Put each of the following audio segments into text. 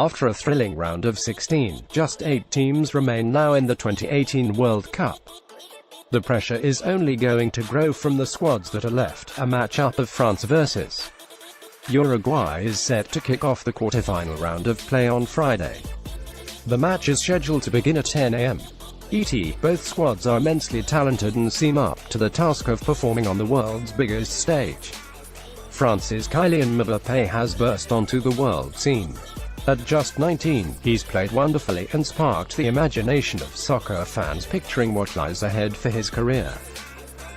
After a thrilling round of 16, just 8 teams remain now in the 2018 World Cup. The pressure is only going to grow from the squads that are left. A matchup of France vs. Uruguay is set to kick off the quarterfinal round of play on Friday. The match is scheduled to begin at 10 a.m. ET. Both squads are immensely talented and seem up to the task of performing on the world's biggest stage. France's Kylian Mbappé has burst onto the world scene. At just 19, he's played wonderfully and sparked the imagination of soccer fans picturing what lies ahead for his career.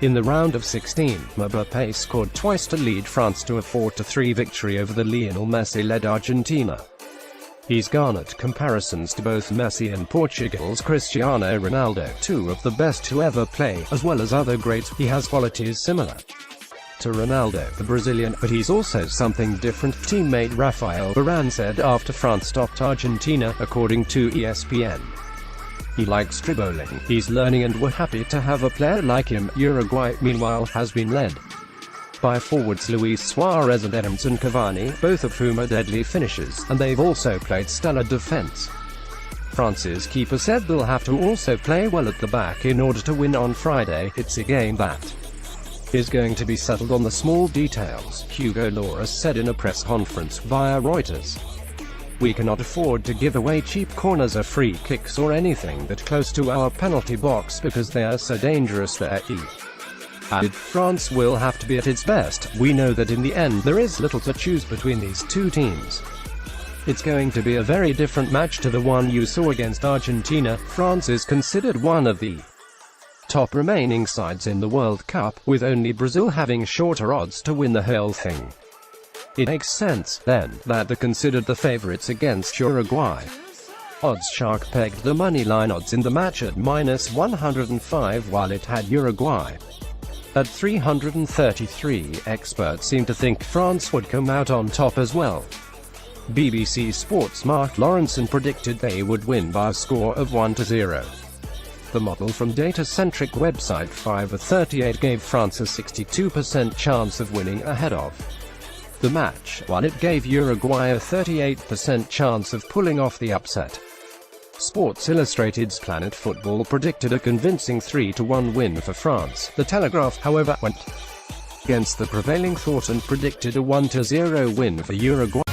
In the round of 16, Mbappé scored twice to lead France to a 4-3 victory over the Lionel Messi-led Argentina. He's garnered comparisons to both Messi and Portugal's Cristiano Ronaldo, two of the best to ever play, as well as other greats. He has qualities similar to Ronaldo, the Brazilian, but he's also something different, teammate Rafael Varane said after France stopped Argentina, according to ESPN. He likes dribbling, he's learning, and we're happy to have a player like him. Uruguay, meanwhile, has been led by forwards Luis Suarez and Edinson Cavani, both of whom are deadly finishers, and they've also played stellar defense. France's keeper said they'll have to also play well at the back in order to win on Friday. It's a game that is going to be settled on the small details, Hugo Lloris said in a press conference via Reuters. We cannot afford to give away cheap corners or free kicks or anything that close to our penalty box because they are so dangerous there. He added, France will have to be at its best. We know that in the end there is little to choose between these two teams. It's going to be a very different match to the one you saw against Argentina. France is considered one of the top remaining sides in the World Cup, with only Brazil having shorter odds to win the whole thing. It makes sense, then, that they're considered the favorites against Uruguay. OddsShark pegged the moneyline odds in the match at -105 while it had Uruguay at 333. Experts seem to think France would come out on top as well. BBC Sports' Mark Lawrenson predicted they would win by a score of 1-0. The model from data-centric website 538 gave France a 62% chance of winning ahead of the match, while it gave Uruguay a 38% chance of pulling off the upset. Sports Illustrated's Planet Football predicted a convincing 3-1 win for France. The Telegraph, however, went against the prevailing thought and predicted a 1-0 win for Uruguay.